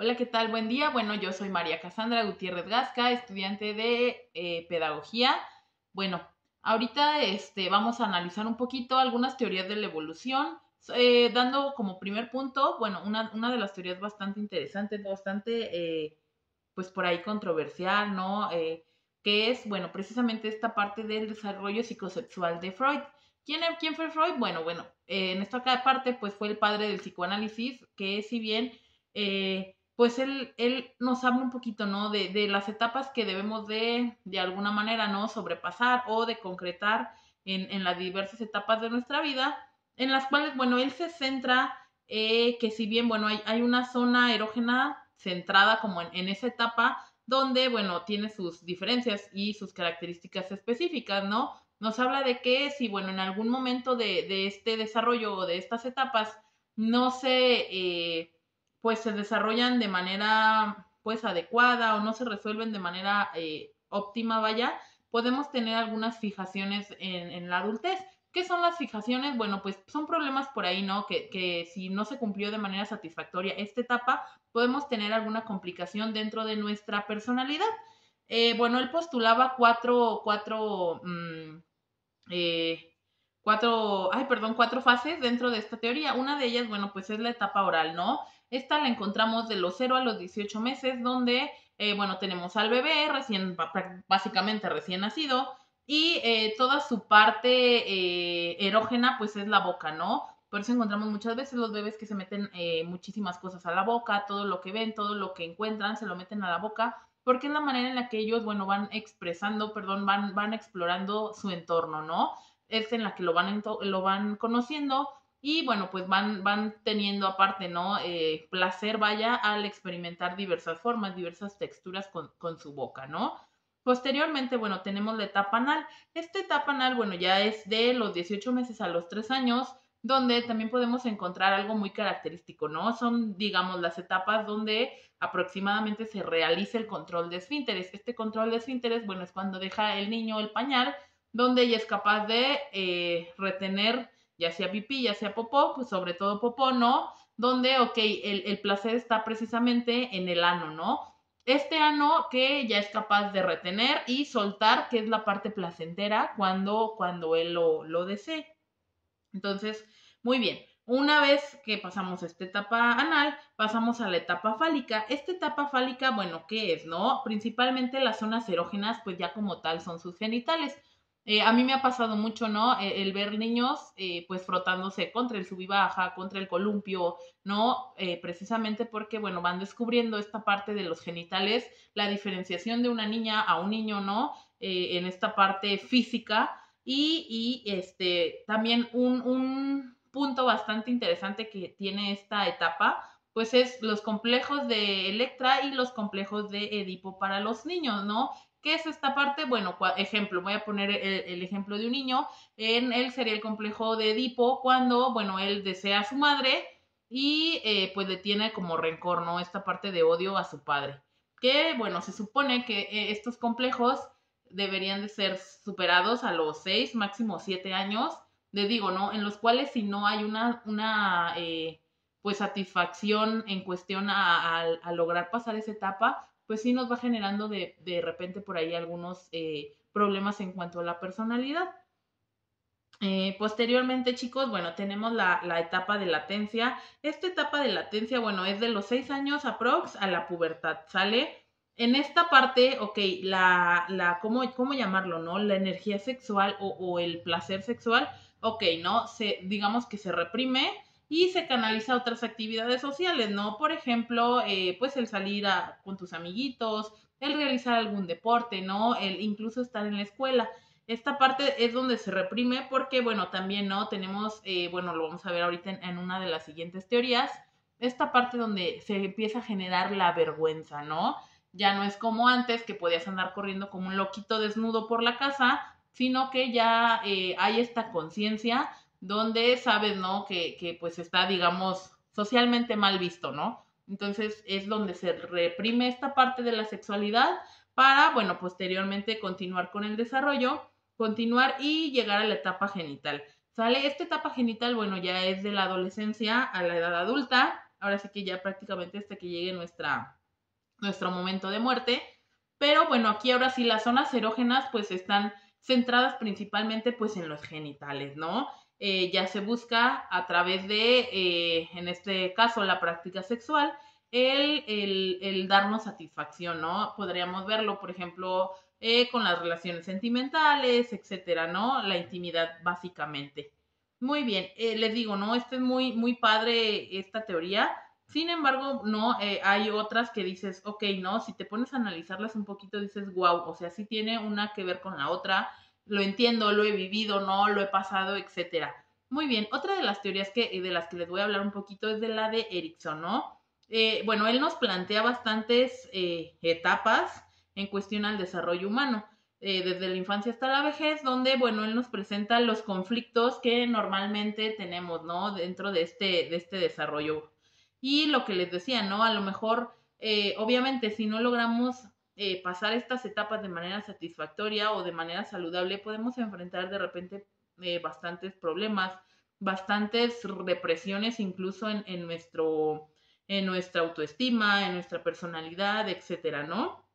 Hola, ¿qué tal? Buen día. Bueno, yo soy María Casandra Gutiérrez Gasca, estudiante de Pedagogía. Bueno, ahorita vamos a analizar un poquito algunas teorías de la evolución, dando como primer punto, bueno, una de las teorías bastante interesantes, bastante, pues por ahí controversial, ¿no? Que es, bueno, precisamente esta parte del desarrollo psicosexual de Freud. ¿Quién fue Freud? En esta parte, pues fue el padre del psicoanálisis, que si bien pues él nos habla un poquito, ¿no? De las etapas que debemos de alguna manera, ¿no? Sobrepasar o de concretar en las diversas etapas de nuestra vida, en las cuales, bueno, él se centra que si bien, bueno, hay una zona erógena centrada como en esa etapa, donde, bueno, tiene sus diferencias y sus características específicas, ¿no? Nos habla de que si, bueno, en algún momento de este desarrollo o de estas etapas no se pues se desarrollan de manera pues adecuada o no se resuelven de manera óptima, vaya, podemos tener algunas fijaciones en la adultez. ¿Qué son las fijaciones? Bueno, pues son problemas por ahí, ¿no? Que si no se cumplió de manera satisfactoria esta etapa, podemos tener alguna complicación dentro de nuestra personalidad. Bueno, él postulaba eh, cuatro fases dentro de esta teoría. Una de ellas, bueno, pues es la etapa oral, ¿no? Esta la encontramos de los 0 a los 18 meses, donde, bueno, tenemos al bebé básicamente recién nacido, y toda su parte erógena, pues es la boca, ¿no? Por eso encontramos muchas veces los bebés que se meten muchísimas cosas a la boca, todo lo que ven, todo lo que encuentran, se lo meten a la boca, porque es la manera en la que ellos, bueno, van expresando, perdón, van explorando su entorno, ¿no? Es en la que lo van conociendo y bueno, pues van teniendo aparte, ¿no? Placer, vaya, al experimentar diversas formas, diversas texturas con su boca, ¿no? Posteriormente, bueno, tenemos la etapa anal. Esta etapa anal, bueno, ya es de los 18 meses a los 3 años, donde también podemos encontrar algo muy característico, ¿no? Son, digamos, las etapas donde aproximadamente se realiza el control de esfínteres. Este control de esfínteres, bueno, es cuando deja el niño el pañal donde ella es capaz de retener ya sea pipí, ya sea popó, pues sobre todo popó, ¿no? Donde, ok, el placer está precisamente en el ano, ¿no? Este ano que ya es capaz de retener y soltar, que es la parte placentera cuando él lo desee. Entonces, muy bien. Una vez que pasamos esta etapa anal, pasamos a la etapa fálica. Esta etapa fálica, bueno, ¿qué es, no? Principalmente las zonas erógenas, pues ya como tal son sus genitales. A mí me ha pasado mucho, ¿no? El ver niños, pues frotándose contra el sub y baja, contra el columpio, ¿no? Precisamente porque, bueno, van descubriendo esta parte de los genitales, la diferenciación de una niña a un niño, ¿no? En esta parte física también un punto bastante interesante que tiene esta etapa, pues es los complejos de Electra y los complejos de Edipo para los niños, ¿no? ¿Qué es esta parte? Bueno, ejemplo, voy a poner el ejemplo de un niño. En él sería el complejo de Edipo cuando, bueno, él desea a su madre y pues le tiene como rencor, ¿no? Esta parte de odio a su padre. Que, bueno, se supone que estos complejos deberían de ser superados a los 6, máximo 7 años, les digo, ¿no? En los cuales si no hay pues satisfacción en cuestión a lograr pasar esa etapa, pues sí nos va generando de repente por ahí algunos problemas en cuanto a la personalidad. Posteriormente, chicos, bueno, tenemos la etapa de latencia. Esta etapa de latencia, bueno, es de los 6 años aprox a la pubertad, ¿sale? En esta parte, ok, ¿cómo llamarlo, no? La energía sexual o el placer sexual, ok, ¿no? Digamos que se reprime y se canaliza a otras actividades sociales, ¿no? Por ejemplo, pues el salir con tus amiguitos, el realizar algún deporte, ¿no? El incluso estar en la escuela. Esta parte es donde se reprime porque, bueno, también, ¿no? Tenemos, bueno, lo vamos a ver ahorita en una de las siguientes teorías, esta parte donde se empieza a generar la vergüenza, ¿no? Ya no es como antes que podías andar corriendo como un loquito desnudo por la casa, sino que ya hay esta conciencia donde sabes, ¿no? Que pues está, digamos, socialmente mal visto, ¿no? Entonces es donde se reprime esta parte de la sexualidad para, bueno, posteriormente continuar con el desarrollo, continuar y llegar a la etapa genital. ¿Sale? Esta etapa genital, bueno, ya es de la adolescencia a la edad adulta. ahora sí que ya prácticamente hasta que llegue nuestro momento de muerte. Pero bueno, aquí ahora sí las zonas erógenas pues están centradas principalmente pues en los genitales, ¿no? Ya se busca a través de, en este caso, la práctica sexual, el darnos satisfacción, ¿no? Podríamos verlo, por ejemplo, con las relaciones sentimentales, etcétera, ¿no? La intimidad, básicamente. Muy bien, les digo, ¿no? Este es muy padre esta teoría. Sin embargo, no, hay otras que dices, ok, no, si te pones a analizarlas un poquito, dices, wow, o sea, sí tiene una que ver con la otra, lo entiendo, lo he vivido, no, lo he pasado, etcétera. Muy bien, otra de las teorías de las que les voy a hablar un poquito es de la de Erickson, ¿no? Bueno, él nos plantea bastantes etapas en cuestión al desarrollo humano, desde la infancia hasta la vejez, donde, bueno, él nos presenta los conflictos que normalmente tenemos, ¿no? Dentro de este desarrollo. Y lo que les decía, ¿no? A lo mejor, obviamente, si no logramos pasar estas etapas de manera satisfactoria o de manera saludable, podemos enfrentar de repente bastantes problemas, bastantes represiones incluso en nuestra autoestima, en nuestra personalidad, etcétera, ¿no?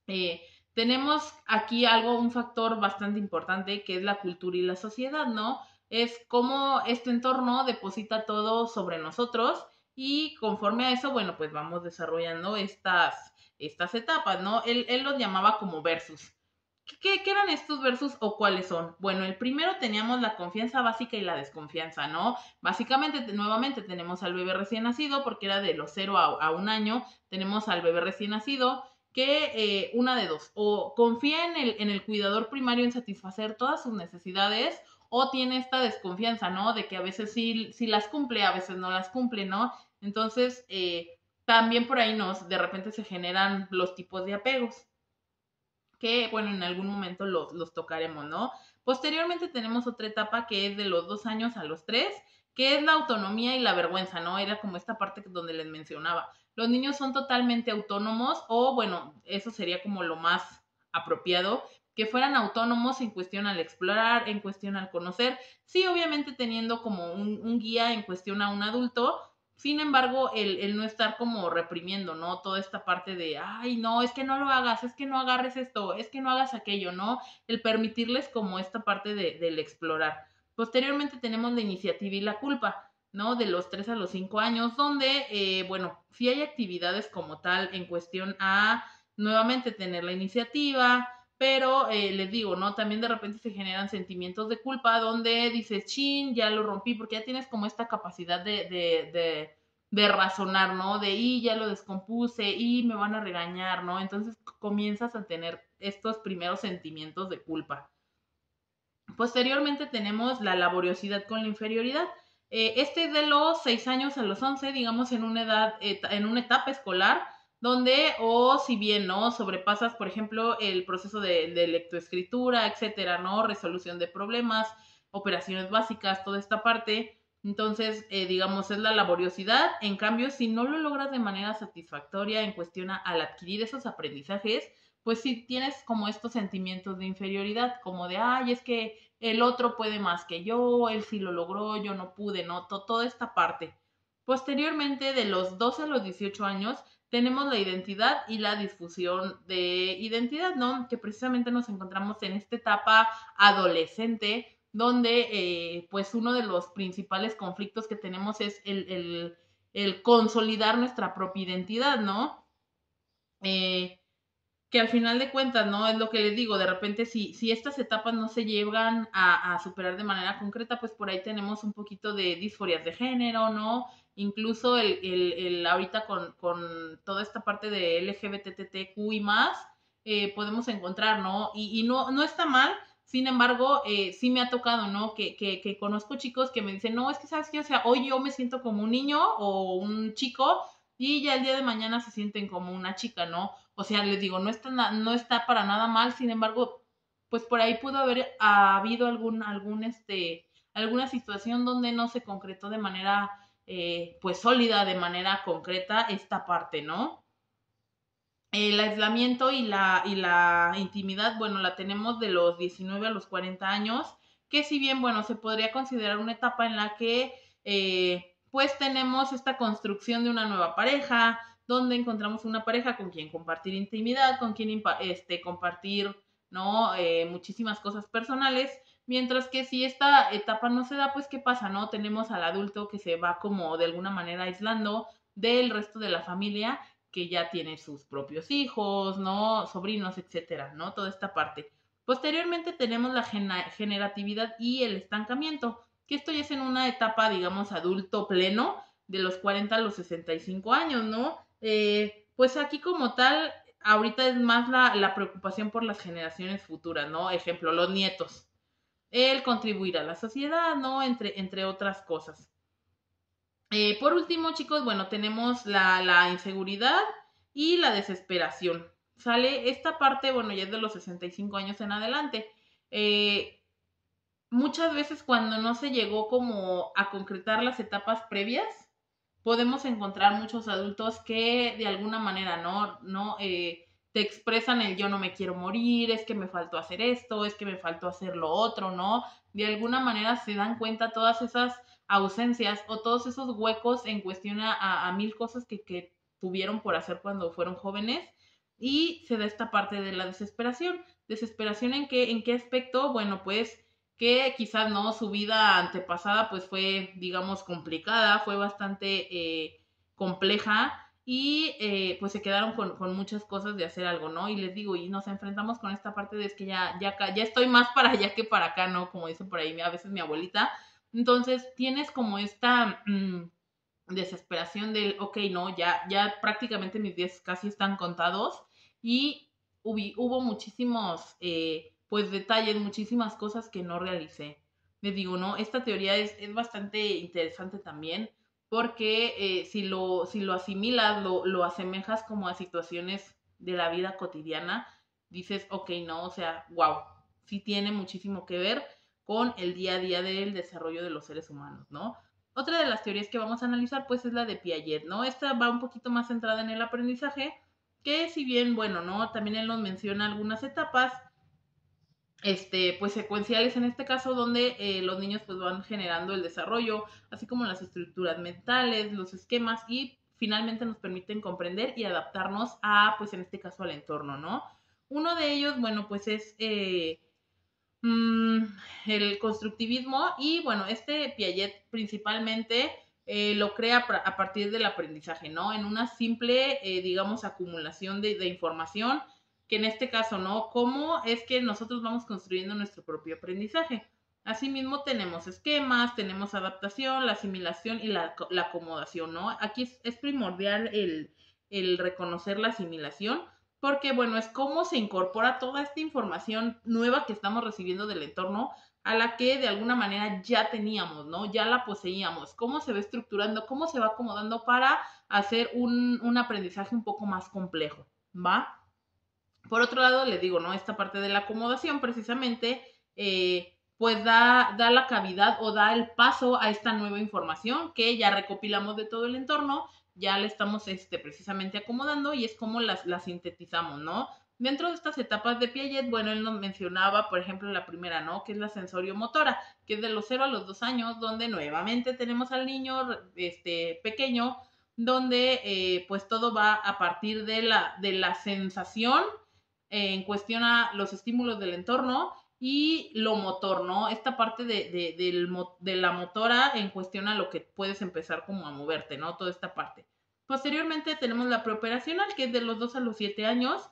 Eh, tenemos aquí un factor bastante importante que es la cultura y la sociedad, ¿no? Es cómo este entorno deposita todo sobre nosotros y conforme a eso, bueno, pues vamos desarrollando estas etapas, ¿no? Él los llamaba como versus. ¿Qué eran estos versus o cuáles son? Bueno, el primero teníamos la confianza básica y la desconfianza, ¿no? Básicamente, nuevamente tenemos al bebé recién nacido, porque era de los 0 a 1 año, tenemos al bebé recién nacido, que una de dos, o confía en el cuidador primario en satisfacer todas sus necesidades, o tiene esta desconfianza, ¿no? De que a veces sí las cumple, a veces no las cumple, ¿no? Entonces, también por ahí de repente se generan los tipos de apegos que, bueno, en algún momento los tocaremos, ¿no? Posteriormente tenemos otra etapa que es de los 2 años a los 3, que es la autonomía y la vergüenza, ¿no? Era como esta parte donde les mencionaba. Los niños son totalmente autónomos o, bueno, eso sería como lo más apropiado, que fueran autónomos en cuestión al explorar, en cuestión al conocer, sí, obviamente teniendo como un guía en cuestión a un adulto, sin embargo, el no estar como reprimiendo, ¿no? Toda esta parte de, ay, no, es que no lo hagas, es que no agarres esto, es que no hagas aquello, ¿no? El permitirles como esta parte del explorar. Posteriormente tenemos la iniciativa y la culpa, ¿no? De los 3 a los 5 años, donde, bueno, sí hay actividades como tal en cuestión a nuevamente tener la iniciativa, pero les digo, ¿no? También de repente se generan sentimientos de culpa donde dices, chin, ya lo rompí, porque ya tienes como esta capacidad de razonar, ¿no? De, y ya lo descompuse, y me van a regañar, ¿no? Entonces comienzas a tener estos primeros sentimientos de culpa. Posteriormente tenemos la laboriosidad con la inferioridad. Este es de los 6 años a los 11, digamos, en una etapa escolar, donde, o si bien, ¿no? Sobrepasas, por ejemplo, el proceso de lectoescritura, etcétera, ¿no? Resolución de problemas, operaciones básicas, toda esta parte. Entonces, digamos, es la laboriosidad. En cambio, si no lo logras de manera satisfactoria en cuestión al adquirir esos aprendizajes, pues sí tienes como estos sentimientos de inferioridad, como de, ay, es que el otro puede más que yo, él sí lo logró, yo no pude, ¿no? Toda esta parte. Posteriormente, de los 12 a los 18 años, tenemos la identidad y la difusión de identidad, ¿no? Que precisamente nos encontramos en esta etapa adolescente, donde pues uno de los principales conflictos que tenemos es el consolidar nuestra propia identidad, ¿no? Eh, que al final de cuentas, ¿no? Es lo que les digo, de repente si estas etapas no se llegan a superar de manera concreta, pues por ahí tenemos un poquito de disforias de género, ¿no? Incluso ahorita con toda esta parte de LGBTQ y más, podemos encontrar, ¿no? Y no está mal, sin embargo, sí me ha tocado, ¿no? Que conozco chicos que me dicen, no, es que sabes qué, o sea, hoy yo me siento como un niño o un chico y ya el día de mañana se sienten como una chica, ¿no? O sea, les digo, no está para nada mal, sin embargo, pues por ahí pudo haber habido alguna situación donde no se concretó de manera, pues sólida, de manera concreta esta parte, ¿no? El aislamiento y la intimidad, bueno, la tenemos de los 19 a los 40 años, que si bien, bueno, se podría considerar una etapa en la que pues tenemos esta construcción de una nueva pareja, donde encontramos una pareja con quien compartir intimidad, con quien compartir, ¿no? Muchísimas cosas personales, mientras que si esta etapa no se da, pues ¿qué pasa, no? Tenemos al adulto que se va como de alguna manera aislando del resto de la familia, que ya tiene sus propios hijos, ¿no? Sobrinos, etcétera, ¿no? Toda esta parte. Posteriormente tenemos la generatividad y el estancamiento, que esto ya es en una etapa, digamos, adulto pleno, de los 40 a los 65 años, ¿no? Pues aquí como tal, ahorita es más la preocupación por las generaciones futuras, ¿no? Ejemplo, los nietos, el contribuir a la sociedad, ¿no? Entre otras cosas. Por último, chicos, bueno, tenemos la inseguridad y la desesperación. Sale esta parte, bueno, ya es de los 65 años en adelante. Muchas veces cuando no se llegó como a concretar las etapas previas, podemos encontrar muchos adultos que de alguna manera te expresan el yo no me quiero morir, es que me faltó hacer esto, es que me faltó hacer lo otro, ¿no? De alguna manera se dan cuenta todas esas ausencias o todos esos huecos en cuestión a mil cosas que tuvieron por hacer cuando fueron jóvenes, y se da esta parte de la desesperación. ¿Desesperación en qué aspecto? Bueno, pues que quizás no, su vida antepasada pues fue, digamos, complicada, fue bastante compleja, y pues se quedaron con muchas cosas de hacer algo, ¿no? Y les digo, y nos enfrentamos con esta parte de es que ya estoy más para allá que para acá, ¿no? Como dice por ahí a veces mi abuelita. Entonces tienes como esta desesperación del, ok, no, ya prácticamente mis días casi están contados, y hubo muchísimos, pues, detalles, muchísimas cosas que no realicé. Les digo, ¿no? Esta teoría es bastante interesante también, porque si lo asimilas, lo asemejas como a situaciones de la vida cotidiana, dices, ok, no, o sea, wow, sí tiene muchísimo que ver con el día a día del desarrollo de los seres humanos, ¿no? Otra de las teorías que vamos a analizar, pues, es la de Piaget, ¿no? Esta va un poquito más centrada en el aprendizaje, que si bien, bueno, ¿no? También él nos menciona algunas etapas, pues secuenciales en este caso, donde los niños pues van generando el desarrollo, así como las estructuras mentales, los esquemas, y finalmente nos permiten comprender y adaptarnos a, pues en este caso, al entorno, ¿no? Uno de ellos, bueno, pues es mm, el constructivismo, y bueno, Piaget principalmente lo crea a partir del aprendizaje, ¿no? En una simple, digamos, acumulación de información, que en este caso, ¿no? ¿Cómo es que nosotros vamos construyendo nuestro propio aprendizaje? Asimismo tenemos esquemas, tenemos adaptación, la asimilación y la acomodación, ¿no? Aquí es primordial el reconocer la asimilación, porque bueno, es cómo se incorpora toda esta información nueva que estamos recibiendo del entorno, a la que de alguna manera ya teníamos, ¿no? Ya la poseíamos, cómo se va estructurando, cómo se va acomodando para hacer un aprendizaje un poco más complejo, ¿va? Por otro lado, les digo, ¿no? Esta parte de la acomodación precisamente, pues da la cavidad o da el paso a esta nueva información que ya recopilamos de todo el entorno, ya la estamos precisamente acomodando, y es como la sintetizamos, ¿no? Dentro de estas etapas de Piaget, bueno, él nos mencionaba, por ejemplo, la primera, ¿no? Que es la sensorio-motora, que es de los 0 a los 2 años, donde nuevamente tenemos al niño pequeño, donde pues todo va a partir de la sensación en cuestión a los estímulos del entorno, y lo motor, ¿no? Esta parte de la motora en cuestión a lo que puedes empezar como a moverte, ¿no? Toda esta parte. Posteriormente tenemos la preoperacional, que es de los 2 a los 7 años,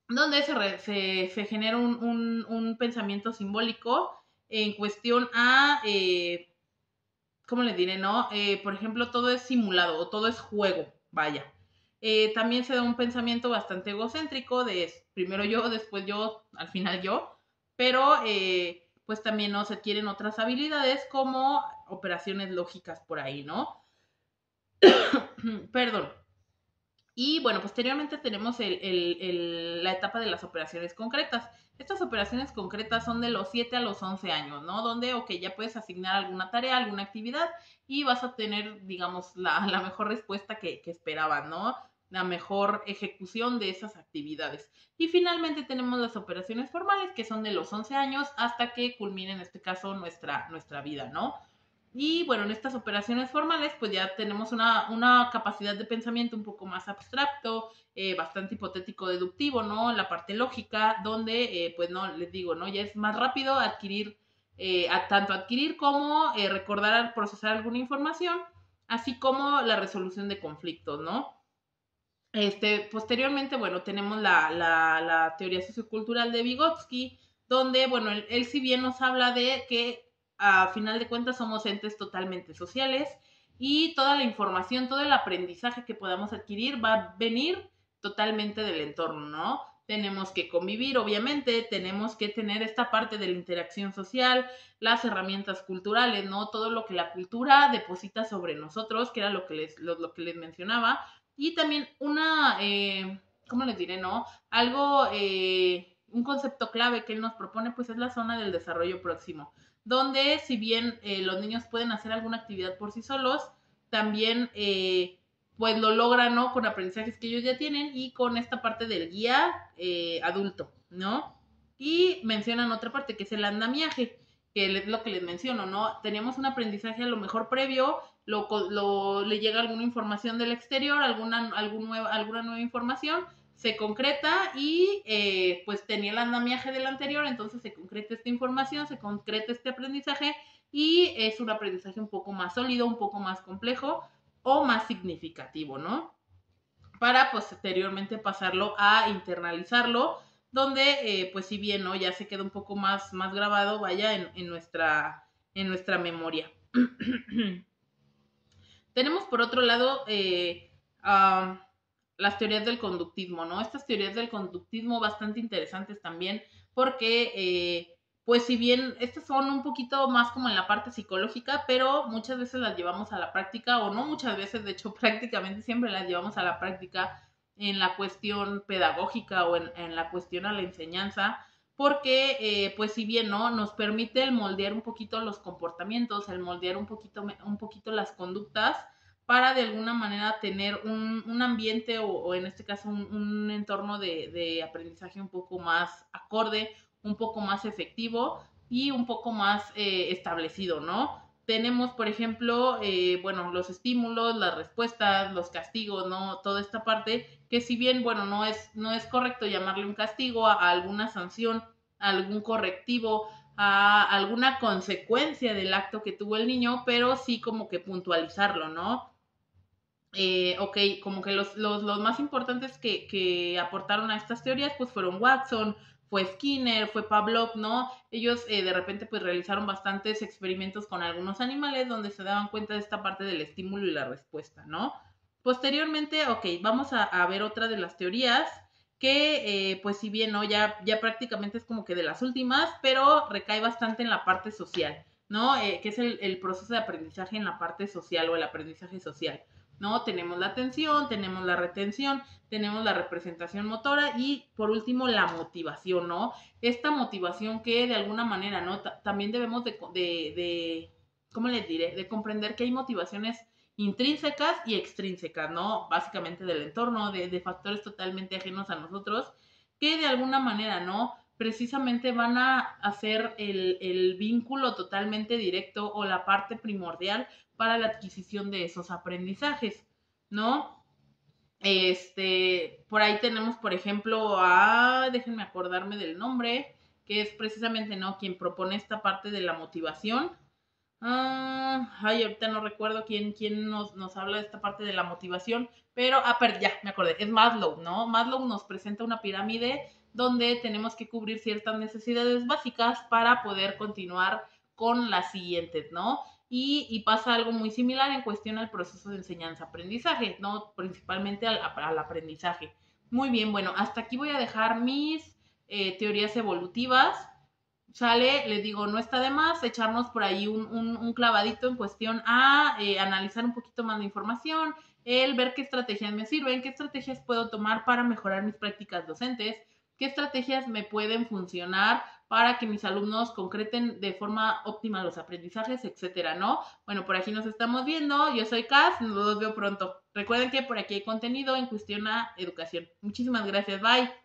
donde se genera un pensamiento simbólico en cuestión a, ¿cómo le diré, no? Por ejemplo, todo es simulado o todo es juego, vaya. También se da un pensamiento bastante egocéntrico de primero yo, después yo, al final yo, pero pues también no se adquieren otras habilidades como operaciones lógicas por ahí, ¿no? Perdón. Y bueno, posteriormente tenemos la etapa de las operaciones concretas. Estas operaciones concretas son de los 7 a los 11 años, ¿no? Donde, ok, ya puedes asignar alguna tarea, alguna actividad, y vas a tener, digamos, la mejor respuesta que esperaban, ¿no? La mejor ejecución de esas actividades. Y finalmente tenemos las operaciones formales, que son de los 11 años hasta que culmine, en este caso, nuestra vida, ¿no? Y bueno, en estas operaciones formales pues ya tenemos una capacidad de pensamiento un poco más abstracto, bastante hipotético deductivo, ¿no? La parte lógica, donde pues no, les digo, ¿no? Ya es más rápido adquirir, tanto adquirir como recordar, procesar alguna información, así como la resolución de conflictos, ¿no? Posteriormente, bueno, tenemos la teoría sociocultural de Vygotsky, donde, bueno, él si bien nos habla de que a final de cuentas somos entes totalmente sociales y toda la información, todo el aprendizaje que podamos adquirir va a venir totalmente del entorno, ¿no? Tenemos que convivir, obviamente, tenemos que tener esta parte de la interacción social, las herramientas culturales, ¿no? Todo lo que la cultura deposita sobre nosotros, que era lo que les mencionaba, y también ¿cómo les diré, no? Algo, un concepto clave que él nos propone, pues es la zona del desarrollo próximo, donde si bien los niños pueden hacer alguna actividad por sí solos, también pues lo logran, ¿no? Con aprendizajes que ellos ya tienen y con esta parte del guía adulto, ¿no? Y mencionan otra parte que es el andamiaje, que es lo que les menciono, ¿no? Teníamos un aprendizaje a lo mejor previo, le llega alguna información del exterior, alguna nueva información, se concreta y pues tenía el andamiaje del anterior, entonces se concreta esta información, se concreta este aprendizaje y es un aprendizaje un poco más sólido, un poco más complejo o más significativo, ¿no? Para posteriormente pasarlo a internalizarlo, donde pues si bien, ¿no? Ya se queda un poco más grabado, vaya, en nuestra memoria. Tenemos por otro lado las teorías del conductismo, ¿no? Estas teorías del conductismo bastante interesantes también porque, pues si bien estas son un poquito más como en la parte psicológica, pero muchas veces las llevamos a la práctica, o no muchas veces, de hecho prácticamente siempre las llevamos a la práctica en la cuestión pedagógica o en la cuestión a la enseñanza, porque pues si bien no nos permite el moldear un poquito los comportamientos, el moldear un poquito las conductas para de alguna manera tener un ambiente o en este caso un entorno de aprendizaje un poco más acorde, un poco más efectivo y un poco más establecido, ¿no? Tenemos, por ejemplo, bueno, los estímulos, las respuestas, los castigos, ¿no? Toda esta parte que si bien, bueno, no es correcto llamarle un castigo a alguna sanción, a algún correctivo, a alguna consecuencia del acto que tuvo el niño, pero sí como que puntualizarlo, ¿no? Ok, como que los más importantes que aportaron a estas teorías pues fueron Watson, fue Skinner, fue Pavlov, ¿no? Ellos de repente pues realizaron bastantes experimentos con algunos animales donde se daban cuenta de esta parte del estímulo y la respuesta, ¿no? Posteriormente, ok, vamos a ver otra de las teorías que pues si bien, ¿no? Ya prácticamente es como que de las últimas, pero recae bastante en la parte social, ¿no? Que es el proceso de aprendizaje en la parte social o el aprendizaje social. ¿No? Tenemos la atención, tenemos la retención, tenemos la representación motora y por último la motivación, ¿no? Esta motivación que de alguna manera, ¿no? También debemos ¿cómo les diré? De comprender que hay motivaciones intrínsecas y extrínsecas, ¿no? Básicamente del entorno, de factores totalmente ajenos a nosotros, que de alguna manera, ¿no? Precisamente van a hacer el vínculo totalmente directo o la parte primordial para la adquisición de esos aprendizajes, ¿no? Por ahí tenemos, por ejemplo, déjenme acordarme del nombre, que es precisamente, ¿no? Quien propone esta parte de la motivación. Ahorita no recuerdo quién nos habla de esta parte de la motivación, pero ya, me acordé, es Maslow, ¿no? Maslow nos presenta una pirámide donde tenemos que cubrir ciertas necesidades básicas para poder continuar con las siguientes, ¿no? Y pasa algo muy similar en cuestión al proceso de enseñanza-aprendizaje, ¿no? Principalmente al aprendizaje. Muy bien, bueno, hasta aquí voy a dejar mis teorías evolutivas. Sale, les digo, no está de más echarnos por ahí un clavadito en cuestión a analizar un poquito más de información, el ver qué estrategias me sirven, qué estrategias puedo tomar para mejorar mis prácticas docentes, qué estrategias me pueden funcionar para que mis alumnos concreten de forma óptima los aprendizajes, etcétera, ¿no? Bueno, por aquí nos estamos viendo, yo soy Cas, nos veo pronto. Recuerden que por aquí hay contenido en cuestión a educación. Muchísimas gracias, bye.